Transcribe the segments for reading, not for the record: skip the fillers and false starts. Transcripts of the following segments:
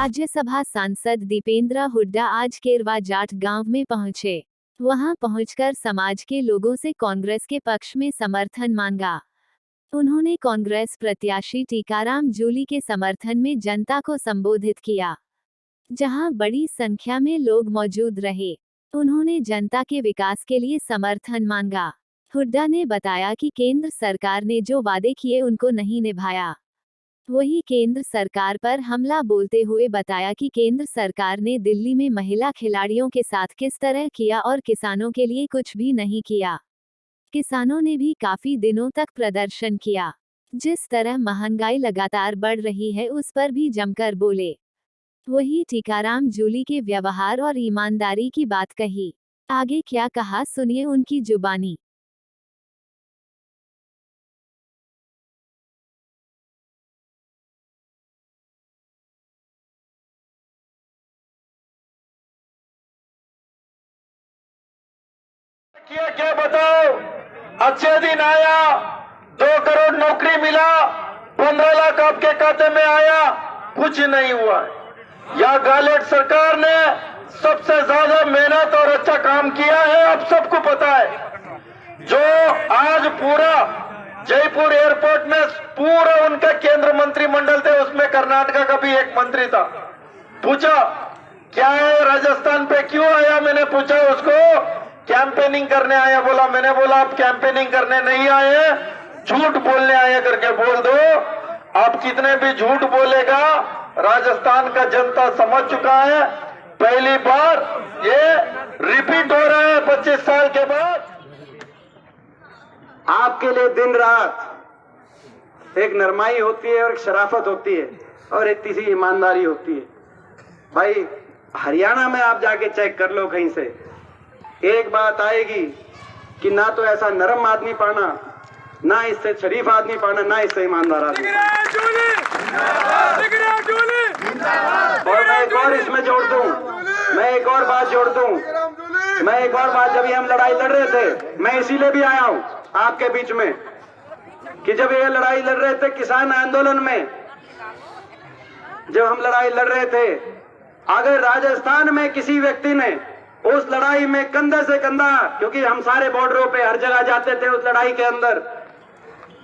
राज्यसभा सांसद दीपेंद्र हुड्डा आज केरवा जाट गांव में पहुंचे। वहां पहुंचकर समाज के लोगों से कांग्रेस के पक्ष में समर्थन मांगा। उन्होंने कांग्रेस प्रत्याशी टीकाराम जूली के समर्थन में जनता को संबोधित किया, जहां बड़ी संख्या में लोग मौजूद रहे। उन्होंने जनता के विकास के लिए समर्थन मांगा। हुड्डा ने बताया कि केंद्र सरकार ने जो वादे किए उनको नहीं निभाया। वही केंद्र सरकार पर हमला बोलते हुए बताया कि केंद्र सरकार ने दिल्ली में महिला खिलाड़ियों के साथ किस तरह किया और किसानों के लिए कुछ भी नहीं किया। किसानों ने भी काफी दिनों तक प्रदर्शन किया। जिस तरह महंगाई लगातार बढ़ रही है उस पर भी जमकर बोले। वही टीकाराम जूली के व्यवहार और ईमानदारी की बात कही। आगे क्या कहा सुनिए उनकी जुबानी। क्या बताओ, अच्छे दिन आया, 2 करोड़ नौकरी मिला, 15 लाख आपके खाते में आया, कुछ नहीं हुआ। या गहलोत सरकार ने सबसे ज्यादा मेहनत और अच्छा काम किया है, आप सबको पता है। जो आज पूरा जयपुर एयरपोर्ट में पूरा उनका केंद्र मंत्रिमंडल थे, उसमें कर्नाटका का भी एक मंत्री था। पूछा क्या है राजस्थान पे क्यों आया, मैंने पूछा उसको। कैंपेनिंग करने आया बोला। मैंने बोला आप कैंपेनिंग करने नहीं आए, झूठ बोलने आए करके बोल दो। आप कितने भी झूठ बोलेगा, राजस्थान का जनता समझ चुका है। पहली बार ये रिपीट हो रहा है 25 साल के बाद। आपके लिए दिन रात एक नरमाई होती है और एक शराफत होती है और एक तीसरी ईमानदारी होती है। भाई हरियाणा में आप जाके चेक कर लो, कहीं से एक बात आएगी कि ना तो ऐसा नरम आदमी पाना, ना इससे शरीफ आदमी पाना, ना इससे ईमानदार आदमी। और मैं एक और इसमें जोड़ दूं, मैं एक और बात जोड़ दूं, जब ये हम लड़ाई लड़ रहे थे, मैं इसीलिए भी आया हूं आपके बीच में कि जब ये लड़ाई लड़ रहे थे किसान आंदोलन में, जब हम लड़ाई लड़ रहे थे, अगर राजस्थान में किसी व्यक्ति ने उस लड़ाई में कंधे से कंधा, क्योंकि हम सारे बॉर्डरों पे हर जगह जाते थे, उस लड़ाई के अंदर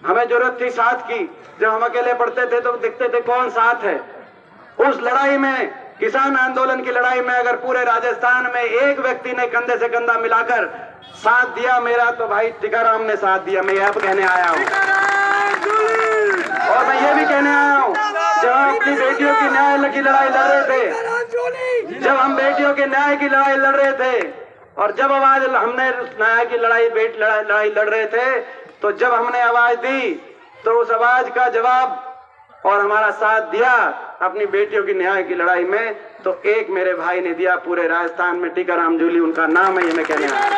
हमें जरूरत थी साथ की। जब हम अकेले पड़ते थे तो दिखते थे कौन साथ है। उस लड़ाई में, किसान आंदोलन की लड़ाई में, अगर पूरे राजस्थान में एक व्यक्ति ने कंधे से कंधा मिलाकर साथ दिया मेरा, तो भाई टीकाराम ने साथ दिया। मैं यह कहने आया हूं और मैं ये भी कहने आया हूं, जब हम अपनी बेटियों की न्याय की लड़ाई लड़ रहे थे, जब हम बेटियों के न्याय की लड़ाई लड़ रहे थे और जब आवाज हमने न्याय की लड़ाई लड़ रहे थे, तो जब हमने आवाज दी तो उस आवाज का जवाब और हमारा साथ दिया अपनी बेटियों की न्याय की लड़ाई में, तो एक मेरे भाई ने दिया पूरे राजस्थान में, टीकाराम जूली उनका नाम है, ये मैं कहने आया।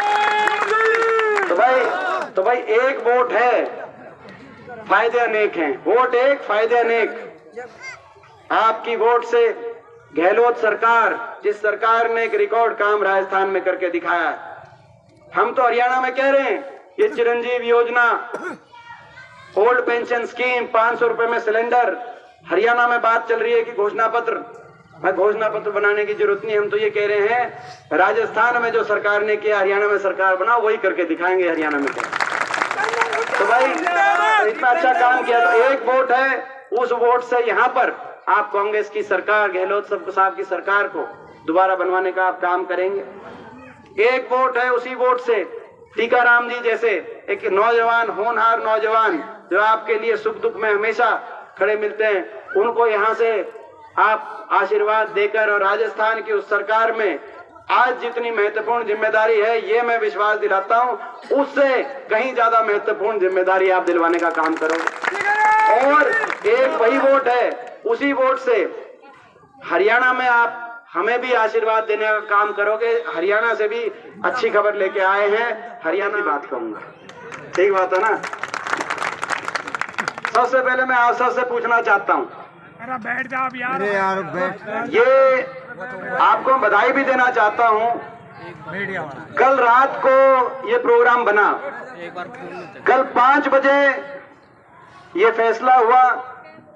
तो भाई एक वोट है, फायदे अनेक हैं। वोट एक, फायदे अनेक। आपकी वोट से गहलोत सरकार, जिस सरकार ने एक रिकॉर्ड काम राजस्थान में करके दिखाया है, हम तो हरियाणा में कह रहे हैं ये चिरंजीव योजना, ओल्ड पेंशन स्कीम, 500 रुपए में सिलेंडर। हरियाणा में बात चल रही है कि घोषणा पत्र बनाने की जरूरत नहीं। हम तो ये कह रहे हैं राजस्थान में जो सरकार ने किया, हरियाणा में सरकार बनाओ, वही करके दिखाएंगे हरियाणा में। तो भाई इतना अच्छा काम किया, तो एक वोट है, उस वोट से यहाँ पर आप कांग्रेस की सरकार, गहलोत साहब की सरकार को दोबारा बनवाने का आप काम करेंगे। एक वोट है, उसी वोट से टीकाराम जी जैसे एक नौजवान, होनहार नौजवान, जो आपके लिए सुख दुख में हमेशा खड़े मिलते हैं, उनको यहाँ से आप आशीर्वाद देकर, और राजस्थान की उस सरकार में आज जितनी महत्वपूर्ण जिम्मेदारी है, ये मैं विश्वास दिलाता हूँ, उससे कहीं ज्यादा महत्वपूर्ण जिम्मेदारी आप दिलवाने का काम करोगे। और एक वही वोट है, उसी वोट से हरियाणा में आप हमें भी आशीर्वाद देने का काम करोगे। हरियाणा से भी अच्छी खबर लेके आए हैं, हरियाणा की बात कहूंगा, ठीक बात है ना। सबसे पहले मैं आप सबसे पूछना चाहता हूँ, बैठ जाओ यार। ये आपको बधाई भी देना चाहता हूँ, कल रात को ये प्रोग्राम बना, कल 5 बजे ये फैसला हुआ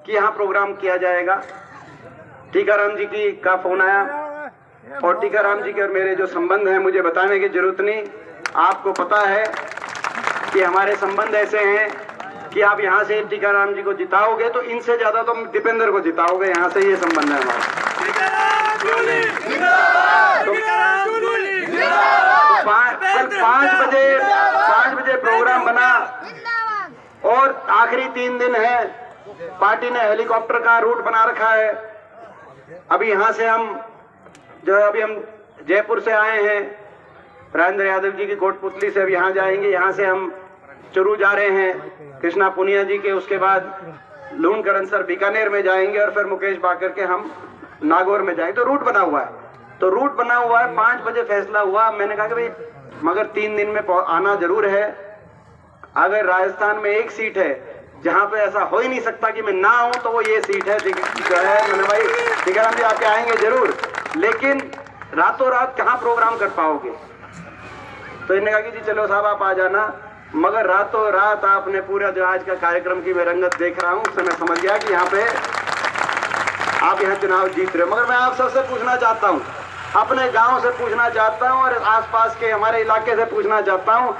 कि यहाँ प्रोग्राम किया जाएगा। टीकाराम जी का फोन आया और टीकाराम जी के और मेरे जो संबंध हैं मुझे बताने की जरूरत नहीं, आपको पता है कि हमारे संबंध ऐसे हैं कि आप यहाँ से टीकाराम जी को जिताओगे तो इनसे ज्यादा तो दीपेंद्र को जिताओगे, यहाँ से ये संबंध है हमारा। तो 5 बजे प्रोग्राम बना और आखिरी 3 दिन है, पार्टी ने हेलीकॉप्टर का रूट बना रखा है। अभी यहाँ से हम अभी हम जयपुर से आए हैं, राजेंद्र यादव जी की कोटपुतली से अब यहाँ जाएंगे, यहाँ से हम चुरू जा रहे हैं कृष्णा पुनिया जी के, उसके बाद लूणकरनसर बीकानेर में जाएंगे और फिर मुकेश बाकर के हम नागौर में जाएंगे। तो रूट बना हुआ है, 5 बजे फैसला हुआ। मैंने कहा कि भाई मगर 3 दिन में आना जरूर है। अगर राजस्थान में एक सीट है जहां पे ऐसा हो ही नहीं सकता कि मैं ना आऊं तो वो ये सीट है जो है। मैंने भाई टीकाराम जी आपके आएंगे जरूर, लेकिन रातों रात कहाँ प्रोग्राम कर पाओगे। तो इन्होंने कहा कि जी चलो साहब आप आ जाना, मगर रातों रात आपने पूरा जो आज का कार्यक्रम की मैं रंगत देख रहा हूँ उससे मैं समझ गया कि यहाँ पे आप यहाँ चुनाव जीत रहे हो। मगर मैं आप सबसे पूछना चाहता हूँ, अपने गांव से पूछना चाहता हूँ और आसपास के हमारे इलाके से पूछना चाहता हूँ।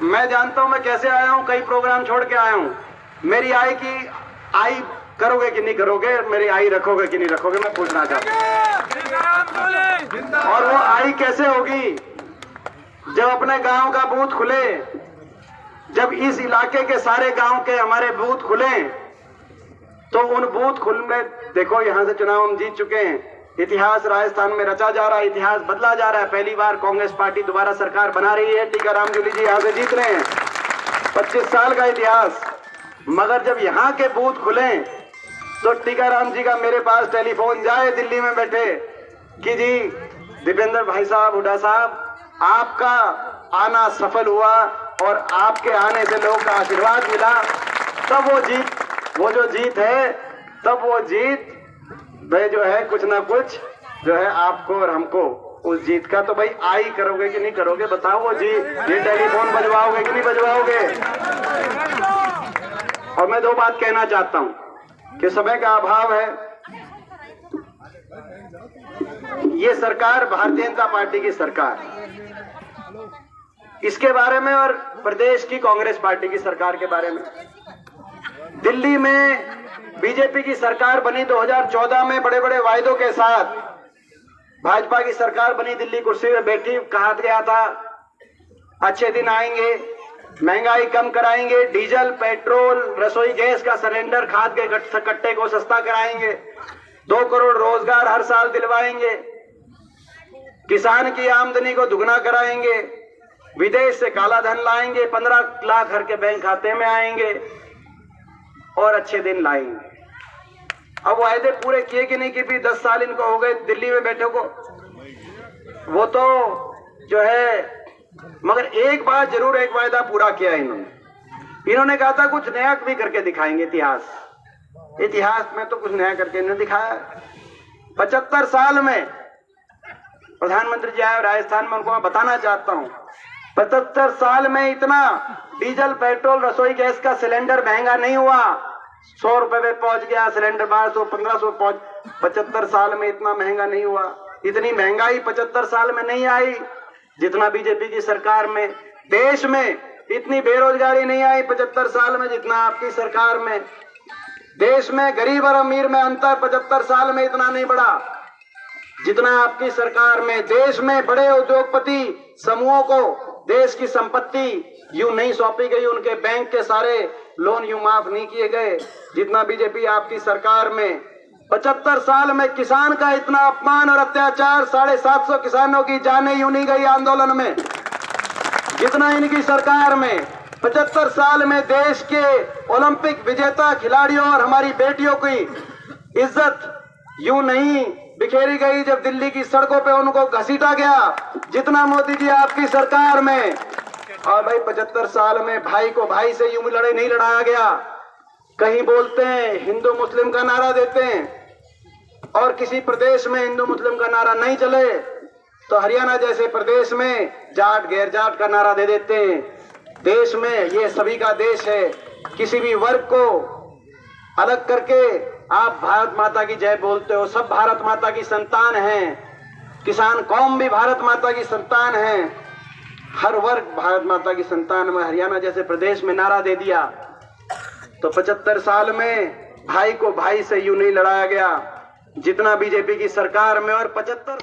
मैं जानता हूँ मैं कैसे आया हूँ, कई प्रोग्राम छोड़ के आया हूँ। मेरी आई करोगे कि नहीं करोगे, मेरी आई रखोगे कि नहीं रखोगे, मैं पूछना चाहता हूँ। और वो आई कैसे होगी? जब अपने गांव का बूथ खुले, जब इस इलाके के सारे गांव के हमारे बूथ खुले, तो उन बूथ खुल में देखो यहाँ से चुनाव हम जीत चुके हैं। इतिहास राजस्थान में रचा जा रहा है, इतिहास बदला जा रहा है। पहली बार कांग्रेस पार्टी दोबारा सरकार बना रही है, टीकाराम जूली जी यहाँ से जीत रहे हैं। 25 साल का इतिहास। मगर जब यहाँ के बूथ खुले तो टीकाराम जी का मेरे पास टेलीफोन जाए दिल्ली में बैठे कि जी दीपेंद्र भाई साहब, हुड्डा साहब, आपका आना सफल हुआ और आपके आने से लोगों का आशीर्वाद मिला। तब वो जो जीत है, तब वो जीत भाई जो है कुछ ना कुछ जो है आपको और हमको उस जीत का। तो भाई आई करोगे कि नहीं करोगे, बताओ। वो जी ये टेलीफोन बजवाओगे कि नहीं बजवाओगे? और मैं 2 बात कहना चाहता हूं कि समय का अभाव है। ये सरकार भारतीय जनता पार्टी की सरकार, इसके बारे में और प्रदेश की कांग्रेस पार्टी की सरकार के बारे में, दिल्ली में बीजेपी की सरकार बनी 2014 में बड़े बड़े वायदों के साथ। भाजपा की सरकार बनी, दिल्ली कुर्सी में बैठी, कहा गया था अच्छे दिन आएंगे, महंगाई कम कराएंगे, डीजल, पेट्रोल, रसोई गैस का सिलेंडर, खाद के कट्टे को सस्ता कराएंगे, 2 करोड़ रोजगार हर साल दिलवाएंगे, किसान की आमदनी को दुगना कराएंगे, विदेश से काला धन लाएंगे, 15 लाख हर के बैंक खाते में आएंगे और अच्छे दिन लाएंगे। अब वायदे पूरे किए कि नहीं कि भी 10 साल इनको हो गए दिल्ली में बैठे को, वो तो जो है। मगर एक बात जरूर, एक वायदा पूरा किया इन्होंने कहा था कुछ नया भी करके दिखाएंगे। इतिहास में तो कुछ नया करके इन्होंने दिखाया। 75 साल में प्रधानमंत्री जी आए राजस्थान में, उनको मैं बताना चाहता हूं 75 साल में इतना डीजल, पेट्रोल, रसोई गैस का सिलेंडर महंगा नहीं हुआ। 100 रुपए में पहुंच गया सिलेंडर, 1200, 1500 पहुंच। 75 साल में इतना महंगा नहीं हुआ। इतनी महंगाई 75 साल में नहीं आई जितना बीजेपी की सरकार में। देश में इतनी बेरोजगारी नहीं आई 75 साल में जितना आपकी सरकार में। देश में गरीब और अमीर में अंतर 75 साल में इतना नहीं बढ़ा जितना आपकी सरकार में। देश में बड़े उद्योगपति समूहों को देश की संपत्ति यूं नहीं सौंपी गई, उनके बैंक के सारे लोन यूं माफ नहीं किए गए जितना बीजेपी आपकी सरकार में। 75 साल में किसान का इतना अपमान और अत्याचार, 750 किसानों की जानें यूं नहीं गई आंदोलन में जितना इनकी सरकार में। 75 साल में देश के ओलंपिक विजेता खिलाड़ियों और हमारी बेटियों की इज्जत यूं नहीं बिखेरी गई जब दिल्ली की सड़कों पे उनको घसीटा गया जितना मोदी जी आपकी सरकार में। और भाई 75 साल में भाई को भाई से यूं लड़ाई नहीं लड़ाया गया। कहीं बोलते हैं हिंदू मुस्लिम का नारा देते हैं और किसी प्रदेश में हिंदू मुस्लिम का नारा नहीं चले तो हरियाणा जैसे प्रदेश में जाट गैर जाट का नारा दे देते हैं। देश में ये सभी का देश है, किसी भी वर्ग को अलग करके आप भारत माता की जय बोलते हो, सब भारत माता की संतान हैं, किसान कौम भी भारत माता की संतान है, हर वर्ग भारत माता की संतान में हरियाणा जैसे प्रदेश में नारा दे दिया तो 75 साल में भाई को भाई से यूं नहीं लड़ाया गया जितना बीजेपी की सरकार में। और 75